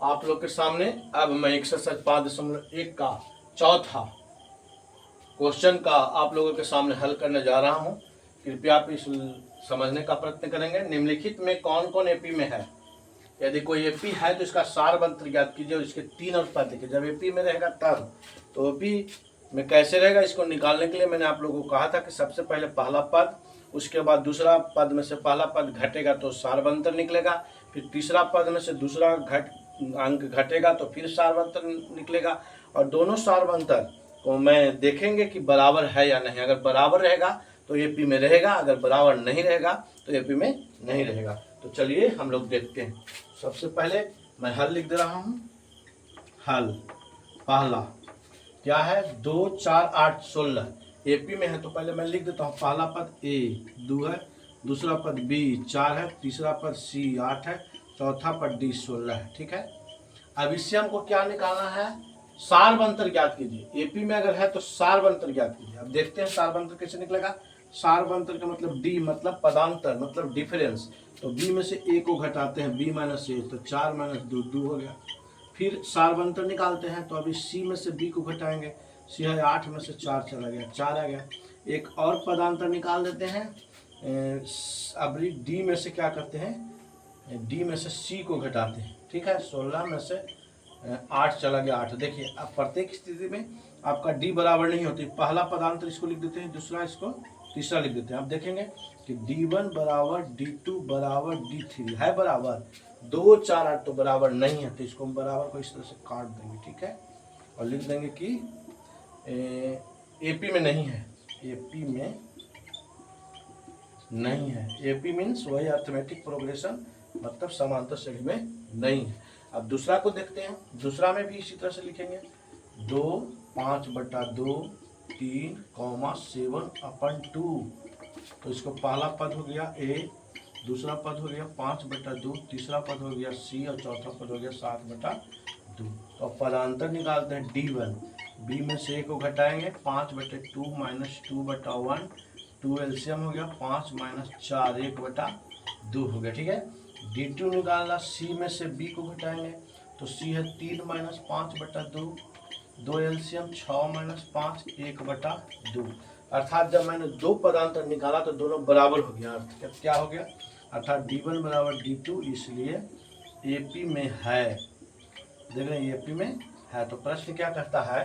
आप लोग के सामने अब मैं एक्सरसाइज 5.1 का चौथा क्वेश्चन का आप लोगों के सामने हल करने जा रहा हूं। कृपया आप इस समझने का प्रयत्न करेंगे। निम्नलिखित में कौन कौन एपी में है। यदि कोई एपी है तो इसका सार मंत्र ज्ञात कीजिए और इसके 3 और पद लिखिए। जब एपी में रहेगा तब तो एपी में कैसे रहेगा, इसको निकालने के लिए मैंने आप लोगों को कहा था कि सबसे पहले पहला पद, उसके बाद दूसरा पद में से पहला पद घटेगा तो सारवंतर निकलेगा, फिर तीसरा पद में से दूसरा अंक घटेगा तो फिर सारवंतर निकलेगा, और दोनों सारवंतर को मैं देखेंगे कि बराबर है या नहीं। अगर बराबर रहेगा तो एपी में रहेगा, अगर बराबर नहीं रहेगा तो एपी में नहीं रहेगा। तो चलिए हम लोग देखते हैं। सबसे पहले मैं हल लिख दे रहा हूँ। हल पहला क्या है, 2 4 8 16 एपी में है तो पहले मैं लिख देता हूँ। पहला पद ए 2 है, दूसरा पद बी 4 है, तीसरा पद सी 8 है, चौथा पद डी 16 है। ठीक है, अब इससे हमको क्या निकालना है, सारवंतर ज्ञात कीजिए। एपी में अगर है तो सारवंतर ज्ञात कीजिए। अब देखते हैं सारवंतर कैसे निकलेगा। सारवंतर का मतलब डी मतलब पदांतर मतलब डिफरेंस। तो बी में से ए को घटाते हैं, बी माइनस ए, तो 4 माइनस 2 2 हो गया। फिर सारवंतर निकालते हैं तो अभी सी में से बी को घटाएंगे, सी है 8 में से 4 चला गया, 4 आ गया। एक और पदांतर निकाल देते हैं। अभी डी में से क्या करते हैं, डी में से सी को घटाते हैं। ठीक है, 16 में से 8 चला गया 8। देखिए अब प्रत्येक स्थिति में आपका डी बराबर नहीं होती। पहला पदांतर इसको लिख देते हैं, दूसरा इसको, तीसरा लिख देते हैं। आप देखेंगे कि D1 बराबर D2 बराबर D3 है बराबर, 2 4 8 तो बराबर नहीं है, तो इसको हम बराबर को इस तरह से काट देंगे। ठीक है, और लिख देंगे कि एपी में नहीं है, एपी में नहीं है। एपी मीन्स वही अर्थमेटिक प्रोग्रेशन मतलब समांतर श्रेणी में नहीं है। अब दूसरा को देखते हैं। दूसरा में भी इसी तरह से लिखेंगे, 2 5/2 3 7/2। तो इसको पहला पद हो गया ए, दूसरा पद हो गया 5/2, तीसरा पद हो गया सी और चौथा पद हो गया 7/2। तो पदांतर निकालते हैं D1। बी में से ए को घटाएंगे, 5/2 माइनस 2/1, 2 एलसीएम हो गया, 5 माइनस 4 1/2 हो गया। ठीक है, D2 निकालना, सी में से बी को घटाएंगे तो सी है 3 माइनस 5/2, 2 एलसीएम 6 माइनस 5 1/2। अर्थात जब मैंने दो पदांतर निकाला तो दोनों बराबर हो गया। अर्थ क्या हो गया, अर्थात D1 बराबर D2, इसलिए एपी में है। देख रहे हैं एपी में है। तो प्रश्न क्या कहता है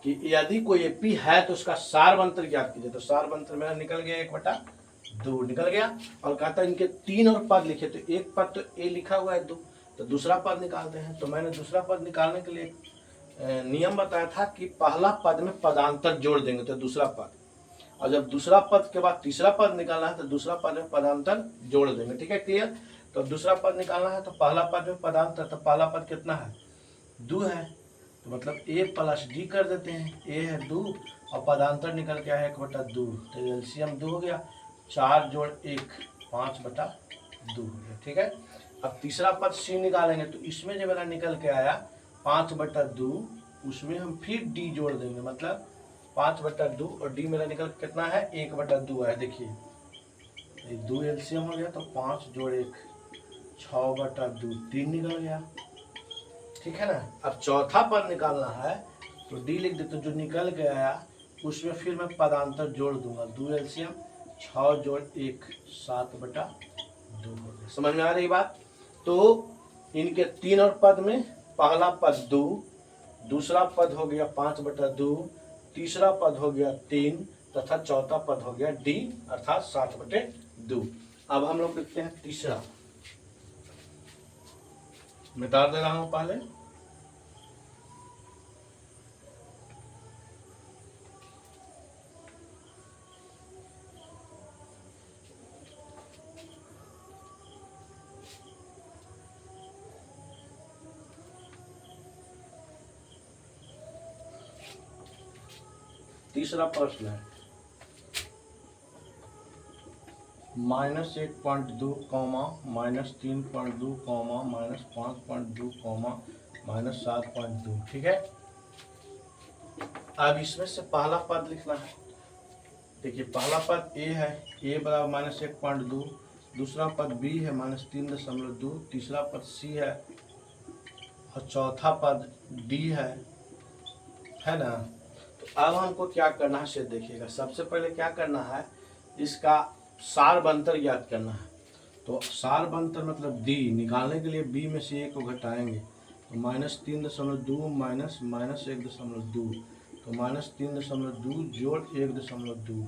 कि यदि कोई एपी है तो उसका सारवंतर ज्ञात कीजिए। तो सारवंतर मेरा निकल गया 1/2 निकल गया, और कहता है इनके 3 और पद लिखे। तो एक पद तो ए लिखा हुआ है 2, तो दूसरा पद निकालते हैं। तो मैंने दूसरा पद निकालने के लिए नियम बताया था कि पहला पद में पदांतर जोड़ देंगे तो दूसरा पद, और जब दूसरा पद के बाद तीसरा पद निकालना है तो दूसरा पद में पदांतर जोड़ देंगे। ठीक है, क्लियर। तो दूसरा पद निकालना है तो पहला पद में पदांतर, तो पहला पद कितना है, 2 है, तो मतलब a प्लस डी कर देते हैं। a है 2 और पदांतर निकल के आया 1/2, तो एलसीएम 2 हो गया, 4 जोड़ 1 5/2 हो गया। ठीक है, अब तीसरा पद c निकालेंगे तो इसमें जो मेरा निकल के आया 5/2, उसमें हम फिर d जोड़ देंगे, मतलब 5/2, और d मेरा निकल कितना है 1/2 है। देखिए 2 एलसीएम हो गया, तो 5 जोड़ 1 6/2 3 निकल गया। ठीक है ना। अब चौथा पद निकालना है तो डी लिख देते, जो निकल के आया उसमें फिर मैं पदांतर जोड़ दूंगा, 2 एलसीएम 6 जोड़ 1 7/2 हो गया। समझ में आ रही बात। तो इनके 3 और पद में पहला पद 2, दूसरा पद हो गया 5/2, तीसरा पद हो गया 3 तथा चौथा पद हो गया डी अर्थात 7/2। अब हम लोग लिखते हैं तीसरा, मिटा दे रहा हूं पहले। तीसरा प्रश्न है -1.2 -3.2 -5.2 -7.2। ठीक है, अब इसमें से पहला पद लिखना है। देखिए पहला पद ए है, ए बराबर -1.2, दूसरा पद बी है -3.2, तीसरा पद सी है और चौथा पद डी है ना। तो अब हमको क्या करना है से देखिएगा। सबसे पहले क्या करना है, इसका सार बंतर ज्ञात करना है। तो सार बंतर मतलब डी निकालने के लिए बी में से ए को घटाएंगे, तो -3.2 माइनस -1.2, तो -3.2 जोड़ 1.2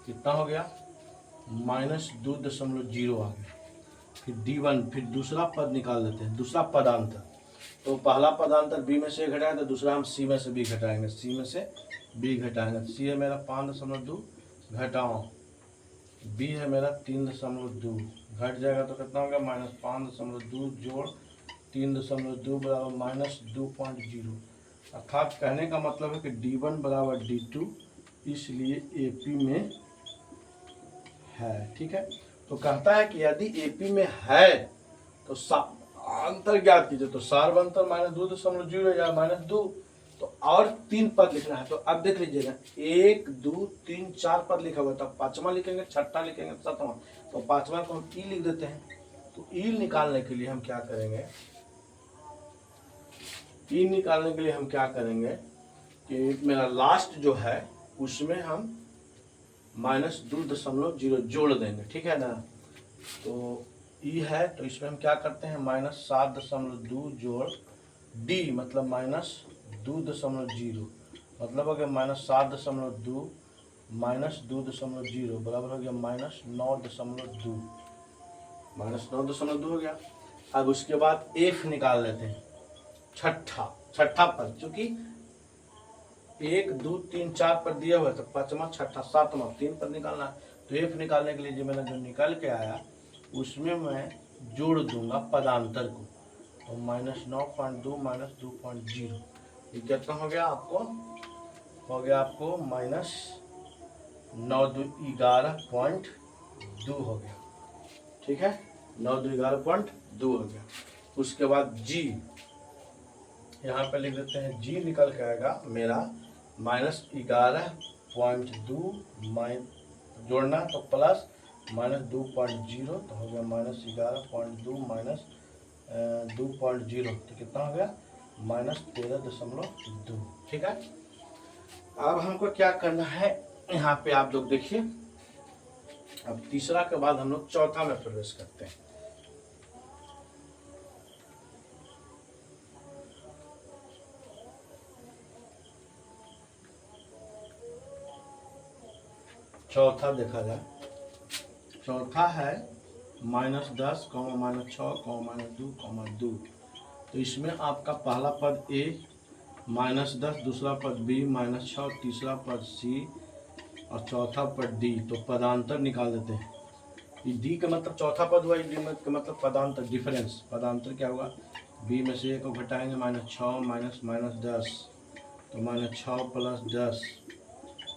कितना हो गया, -2.0 आ गया। फिर D1, फिर दूसरा पद निकाल लेते हैं, दूसरा पदांतर। तो पहला पदांतर बी में से घटाया, तो दूसरा हम सी में से बी घटाएंगे, सी में से बी घटाएंगे। सी है मेरा 5.2 घटाओ, बी है मेरा 3.2, घट जाएगा तो कितना होगा, -5.2 जोड़ 3.2 बराबर -2.0। अर्थात कहने का मतलब है कि D1 बराबर D2, इसलिए AP में है। ठीक है, तो कहता है कि यदि AP में है तो अंतर ज्ञात कीजिए। तो सार अंतर -2.0 या -2, तो और 3 पद लिखना है। तो अब देख लीजिएगा 1 2 3 4 पद लिखा हुआ था, पांचवा लिखेंगे, छठा लिखेंगे, सातवां। तो पांचवा को हम ई लिख देते हैं। तो ई निकालने के लिए हम क्या करेंगे, ई निकालने के लिए हम क्या करेंगे कि मेरा लास्ट जो है उसमें हम -2.0 जोड़ देंगे। ठीक है ना। तो ई है, तो इसमें हम क्या करते हैं, -7.2 जोड़ डी मतलब -2.0, मतलब हो गया -7.2 -2.0 बराबर हो गया -9.2, -9.2 हो गया। अब उसके बाद एफ निकाल लेते हैं, छठा पद, चूंकि 1 2 3 4 पद दिया हुआ है, तो पांचवा छठा सातवां 3 पद निकालना है। तो एफ निकालने के लिए जो मैंने जो निकल के आया उसमें मैं जोड़ दूंगा पदांतर को, तो -9.2 -2.0, ये कितना हो गया आपको, -9.11.2 हो गया। ठीक है, 9.11.2 हो गया। उसके बाद जी, यहाँ पे लिख देते हैं, जी निकल के आएगा मेरा -11.2 जोड़ना तो प्लस -2.0, तो हो गया -11.2 -2.0, तो कितना हो गया, -13.2। ठीक है, अब हमको क्या करना है, यहाँ पे आप लोग देखिए। अब तीसरा के बाद हम लोग चौथा में प्रवेश करते हैं। चौथा देखा जाए, चौथा है -10, -6, -2, तो इसमें आपका पहला पद ए -10, दूसरा पद बी -6, तीसरा पद सी और चौथा पद डी। तो पदांतर निकाल देते हैं। ये डी का मतलब चौथा पद हुआ, डी का मतलब पदांतर डिफरेंस। पदांतर क्या हुआ, बी में से ए को घटाएंगे, -6 -10, तो -6 + 10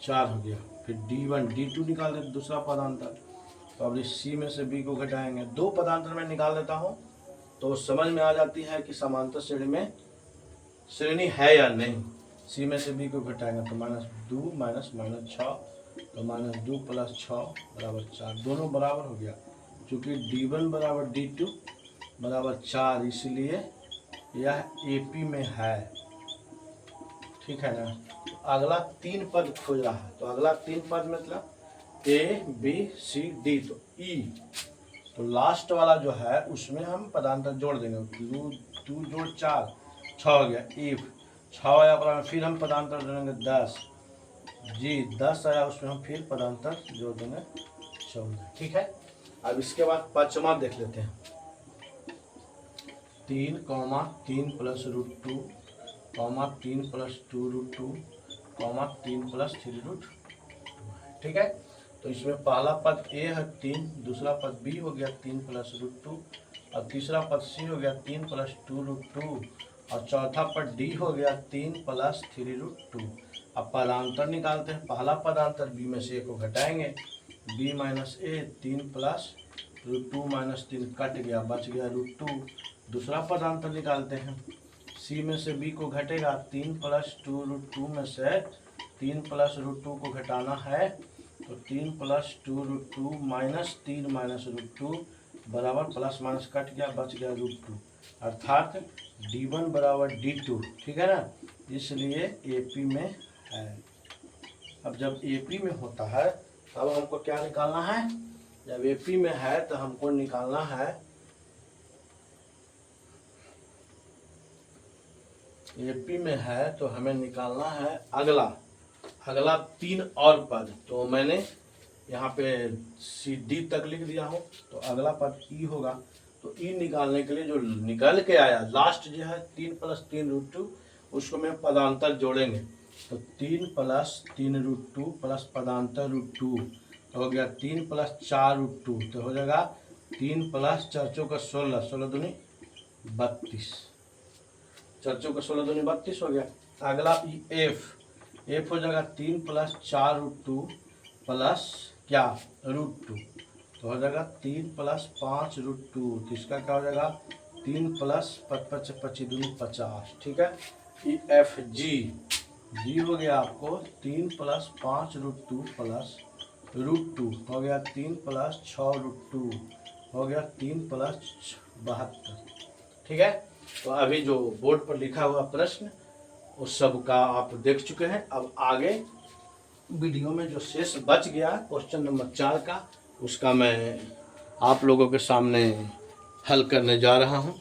4 हो गया। फिर D1 D2 निकाल देते, दूसरा पदांतर। तो अब इस सी में से बी को घटाएंगे, 2 पदांतर में निकाल देता हूँ तो समझ में आ जाती है कि समांतर श्रेणी है या नहीं। सी में से बी को घटाएंगे तो -2 -6, तो -2 + 6 बराबर 4, दोनों बराबर हो गया। चूँकि D1 बराबर D2 बराबर 4, इसलिए यह AP में है। ठीक है ना। तो अगला 3 पद खोज रहा है, तो अगला 3 पद मतलब A B C D, तो E, तो लास्ट वाला जो है उसमें हम पदांतर जोड़ देंगे। 2 जोड़ 4 6 हो गया। इफ 6 आया पर फिर हम पदांतर जोड़ेंगे 10 जी, 10 आया उसमें हम फिर पदांतर जोड़ देंगे 14। ठीक है, अब इसके बाद पांचवा देख लेते हैं। 3, 3 + √2, 3 + 2√2, 3 + 3√2। ठीक है, तो इसमें पहला पद ए है 3, दूसरा पद बी हो गया 3 + √2, और तीसरा पद सी हो गया 3 + 2√2, और चौथा पद डी हो गया 3 + 3√2। अब पदांतर निकालते हैं। पहला पदांतर बी में से ए को घटाएंगे, b - a 3 + √2 - 3 कट गया, बच गया √2। दूसरा पदांतर निकालते हैं, सी में से बी को घटेगा, 3 + 2√2 में से 3 + √2 को घटाना है, तो 3 + 2√2 -3 - √2 बराबर प्लस माइनस कट गया, बच गया √2, अर्थात D1 बराबर D2, ठीक है ना। इसलिए AP में है। अब जब AP में होता है तब हमको क्या निकालना है, जब AP में है तो हमको निकालना है AP में है तो हमें निकालना है अगला 3 और पद। तो मैंने यहाँ पे CD तक लिख दिया हूँ, तो अगला पद E होगा। तो E निकालने के लिए जो निकल के आया लास्ट जो है 3 + 3 √2, उसको में पदांतर जोड़ेंगे। तो 3 + 3 √2 प्लस पदांतर √2 हो गया 3 + 4 √2, तो हो जाएगा 3 + 4 × 16, 16 दूनी 32, 4 × 16 दूनी 32 हो गया। अगला F हो जाएगा 3 + 4 √2 प्लस क्या √2, तो हो जाएगा 3 + 5 √2, तो इसका क्या हो जाएगा 3 + 5 × 25 दूनी 50, ठीक है। G हो गया आपको 3 + 5 √2 प्लस √2 हो गया 3 + 6 √2 हो गया 3 + 72, ठीक है। तो अभी जो बोर्ड पर लिखा हुआ प्रश्न उस सब का आप देख चुके हैं। अब आगे वीडियो में जो शेष बच गया क्वेश्चन नंबर 4 का, उसका मैं आप लोगों के सामने हल करने जा रहा हूं।